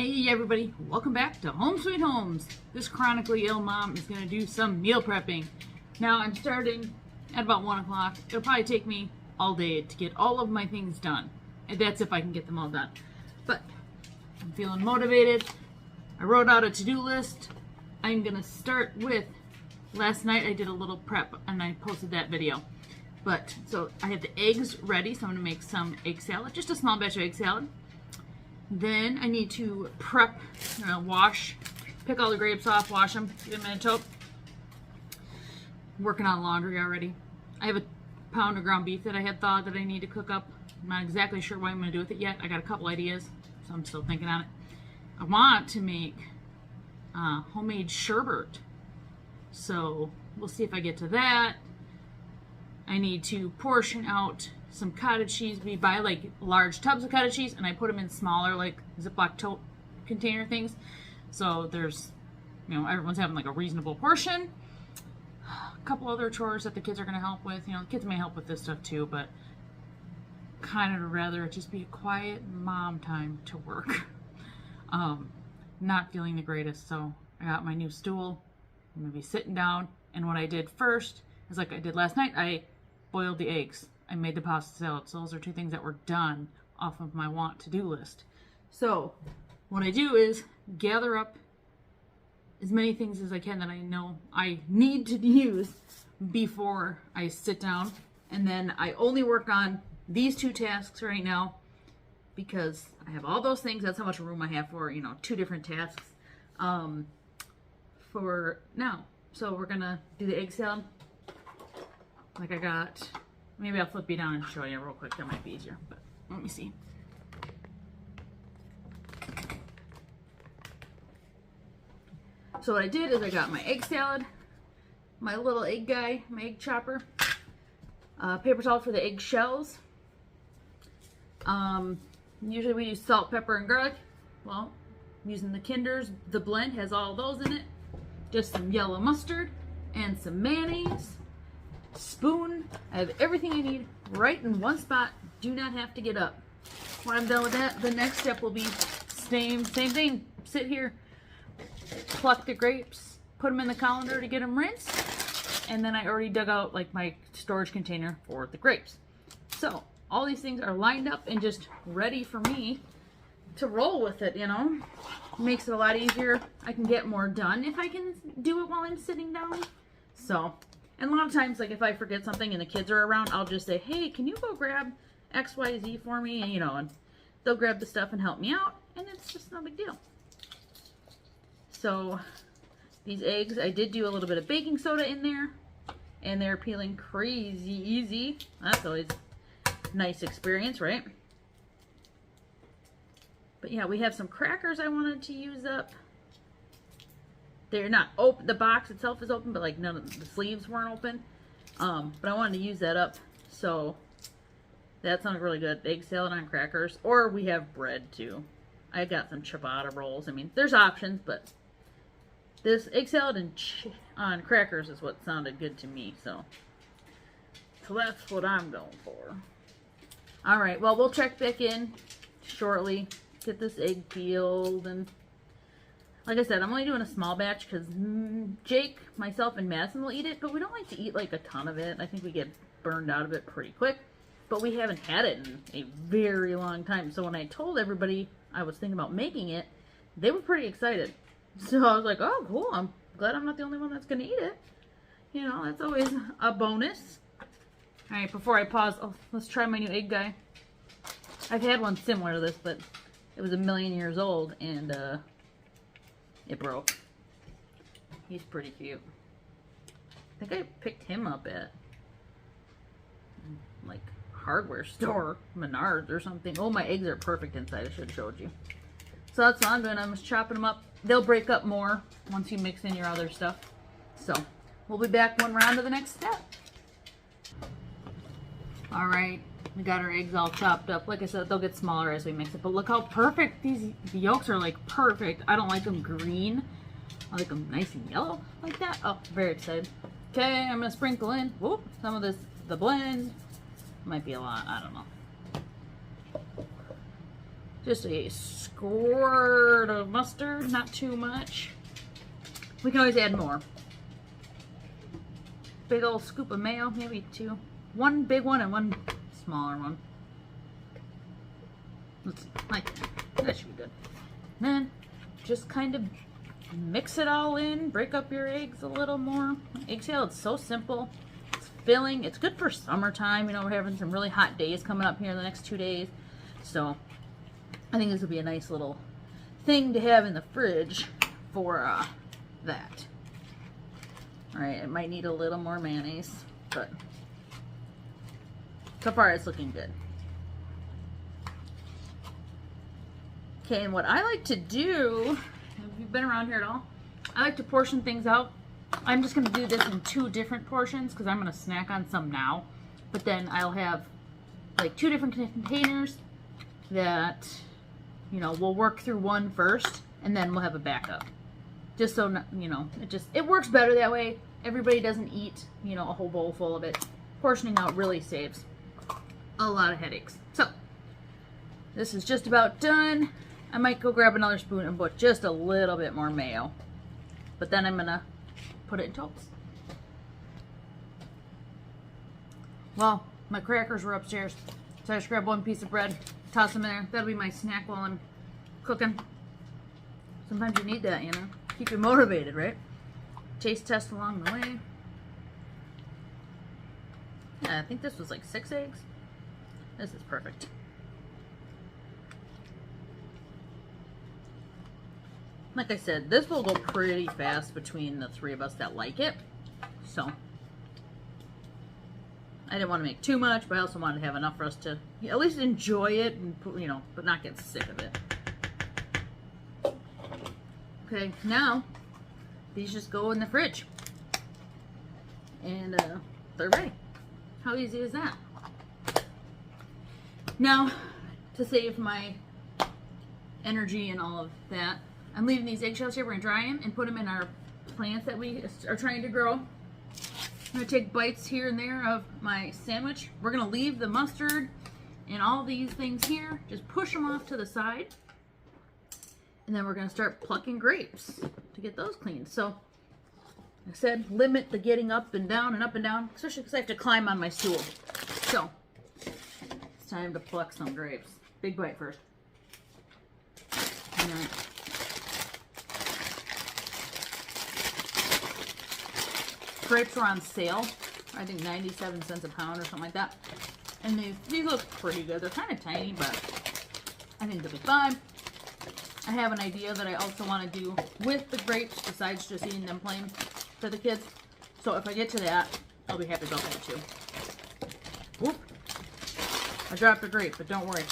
Hey everybody, welcome back to Home Sweet Homes. This chronically ill mom is going to do some meal prepping. Now I'm starting at about 1 o'clock. It'll probably take me all day to get all of my things done. And that's if I can get them all done. But I'm feeling motivated. I wrote out a to-do list. I'm going to start with, last night I did a little prep and I posted that video. But, so I have the eggs ready, so I'm going to make some egg salad, just a small batch of egg salad. Then I need to prep, wash, pick all the grapes off, wash them, give them in a tote. Working on laundry already. I have a pound of ground beef that I had thawed that I need to cook up. I'm not exactly sure what I'm going to do with it yet. I got a couple ideas, so I'm still thinking on it. I want to make homemade sherbet, so we'll see if I get to that. I need to portion out some cottage cheese. We buy like large tubs of cottage cheese and I put them in smaller like Ziploc tote container things. So there's, everyone's having like a reasonable portion. A couple other chores that the kids are going to help with. The kids may help with this stuff too, but kind of rather it just be a quiet mom time to work. Not feeling the greatest, so I got my new stool. I'm going to be sitting down, and what I did first is like I did last night, I boiled the eggs. I made the pasta salad. So those are two things that were done off of my want to do list. So what I do is gather up as many things as I can that I know I need to use before I sit down. And then I only work on these two tasks right now because I have all those things. That's how much room I have for, two different tasks for now. So we're going to do the egg salad. Like I got... Maybe I'll flip you down and show you real quick. That might be easier, but let me see. So what I did is I got my egg salad, my little egg guy, my egg chopper, paper towel for the egg shells. Usually we use salt, pepper, and garlic. Well, using the Kinder's, the blend has all those in it. Just some yellow mustard and some mayonnaise. Spoon. I have everything I need right in one spot. Do not have to get up. When I'm done with that, the next step will be same thing. Sit here, pluck the grapes, put them in the colander to get them rinsed, and then I already dug out like my storage container for the grapes. So all these things are lined up and just ready for me to roll with it. Makes it a lot easier. I can get more done if I can do it while I'm sitting down. So. And a lot of times, like if I forget something and the kids are around, I'll just say, hey, can you go grab XYZ for me? And, and they'll grab the stuff and help me out. And it's just no big deal. So these eggs, I did do a little bit of baking soda in there. And they're peeling crazy easy. That's always a nice experience, right? But yeah, we have some crackers I wanted to use up. They're not open. The box itself is open, but like none of the sleeves weren't open. But I wanted to use that up, so that sounded really good. Egg salad on crackers, or we have bread too. I got some ciabatta rolls. I mean, there's options, but this egg salad and on crackers is what sounded good to me. So that's what I'm going for. All right. Well, we'll check back in shortly. Get this egg peeled and. Like I said, I'm only doing a small batch because Jake, myself, and Madison will eat it, but we don't like to eat like a ton of it. I think we get burned out of it pretty quick, but we haven't had it in a very long time. So when I told everybody I was thinking about making it, they were pretty excited. So I was like, oh, cool. I'm glad I'm not the only one that's going to eat it. That's always a bonus. All right, before I pause, let's try my new egg guy. I've had one similar to this, but it was a million years old, and it broke. He's pretty cute. I think I picked him up at like hardware store, Menards or something. Oh, my eggs are perfect inside. I should have showed you. So that's what I'm doing. I'm just chopping them up. They'll break up more once you mix in your other stuff. So we'll be back when we're on to the next step. All right. We got our eggs all chopped up. Like I said, they'll get smaller as we mix it. But look how perfect the yolks are, like perfect. I don't like them green. I like them nice and yellow like that. Oh, very excited. Okay, I'm going to sprinkle in some of the blend. Might be a lot. I don't know. Just a squirt of mustard, not too much. We can always add more. Big old scoop of mayo, maybe two. One big one and one smaller one. Like that. That should be good. And then just kind of mix it all in. Break up your eggs a little more. Egg salad's so simple. It's filling. It's good for summertime. You know, we're having some really hot days coming up here in the next 2 days. So I think this will be a nice little thing to have in the fridge for that. Alright, it might need a little more mayonnaise, but so far it's looking good. Okay, and what I like to do, if you've been around here at all, I like to portion things out. I'm just going to do this in 2 different portions because I'm going to snack on some now. But then I'll have like 2 different containers that, you know, we'll work through one first and then we'll have a backup. Just so, you know, it works better that way. Everybody doesn't eat, you know, a whole bowl full of it. Portioning out really saves a lot of headaches. So, this is just about done. I might go grab another spoon and put just a little bit more mayo. But then I'm going to put it in toast. Well, my crackers were upstairs. So I just grabbed one piece of bread, toss them in there. That'll be my snack while I'm cooking. Sometimes you need that, you know. Keep you motivated, right? Taste test along the way. Yeah, I think this was like 6 eggs. This is perfect. Like I said, this will go pretty fast between the 3 of us that like it. So, I didn't want to make too much, but I also wanted to have enough for us to at least enjoy it and, you know, but not get sick of it. Okay, now these just go in the fridge. And they're ready. How easy is that? Now, to save my energy and all of that, I'm leaving these eggshells here. We're going to dry them and put them in our plants that we are trying to grow. I'm going to take bites here and there of my sandwich. We're going to leave the mustard and all these things here. Just push them off to the side. And then we're going to start plucking grapes to get those cleaned. So, like I said, limit the getting up and down, especially because I have to climb on my stool. So, it's time to pluck some grapes. Big bite first. And then grapes were on sale. I think 97 cents a pound or something like that. And these look pretty good. They're kind of tiny, but I think they'll be fine. I have an idea that I also want to do with the grapes besides just eating them plain for the kids. So if I get to that, I'll be happy about that too. Oop. I dropped a grape, but don't worry.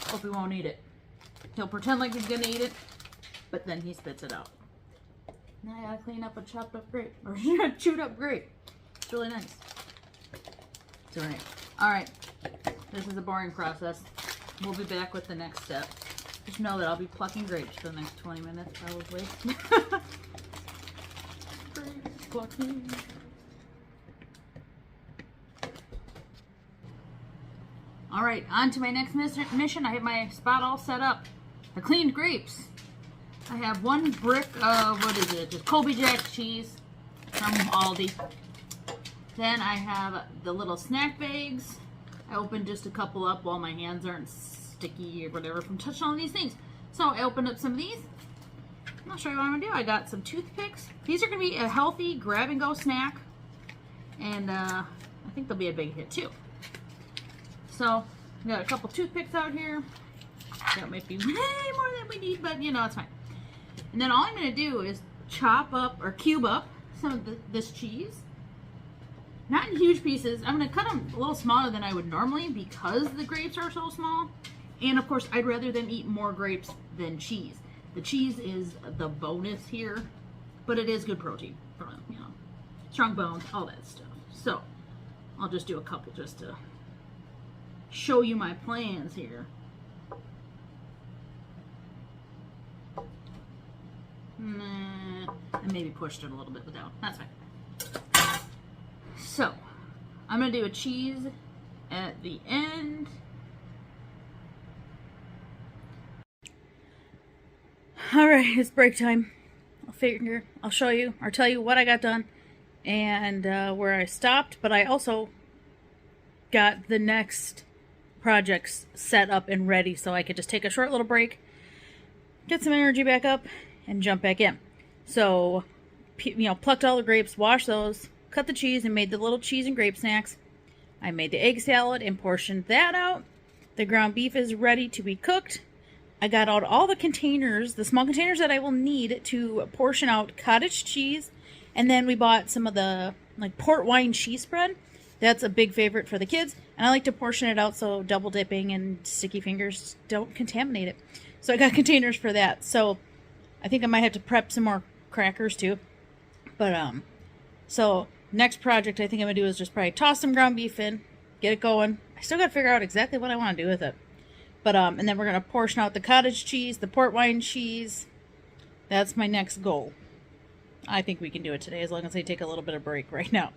Hope he won't eat it. He'll pretend like he's going to eat it, but then he spits it out. Now I gotta clean up a chopped up grape, or chewed up grape. It's really nice. It's alright. Alright, this is a boring process. We'll be back with the next step. Just know that I'll be plucking grapes for the next 20 minutes, probably. Grapes plucking. Alright, on to my next mission. I have my spot all set up. I cleaned grapes. I have 1 brick of, what is it, just Colby Jack cheese from Aldi. Then I have the little snack bags. I opened just a couple up while my hands aren't sticky or whatever from touching all these things. So I opened up some of these. I'll show you what I'm going to do. I got some toothpicks. These are going to be a healthy grab-and-go snack. And I think they'll be a big hit too. So, we got a couple toothpicks out here. That might be way more than we need, but you know, it's fine. And then all I'm going to do is chop up or cube up some of this cheese. Not in huge pieces. I'm going to cut them a little smaller than I would normally because the grapes are so small. And of course, I'd rather them eat more grapes than cheese. The cheese is the bonus here, but it is good protein for them, you know, strong bones, all that stuff. So I'll just do a couple just to show you my plans here. I maybe pushed it a little bit, but that's fine. So, I'm going to do a cheese at the end. All right, it's break time. I'll show you or tell you what I got done and where I stopped, but I also got the next projects set up and ready so I could just take a short little break, get some energy back up, and jump back in. So, plucked all the grapes, washed those, cut the cheese, and made the little cheese and grape snacks. I made the egg salad and portioned that out. The ground beef is ready to be cooked. I got out all the containers, the small containers that I will need to portion out cottage cheese. And then we bought some of the port wine cheese spread. That's a big favorite for the kids. And I like to portion it out so double dipping and sticky fingers don't contaminate it. So I got containers for that. So I think I might have to prep some more crackers too. But, so next project I think I'm going to do is just probably toss some ground beef in, get it going. I still got to figure out exactly what I want to do with it. But, and then we're going to portion out the cottage cheese, the port wine cheese. That's my next goal. I think we can do it today as long as I take a little bit of break right now.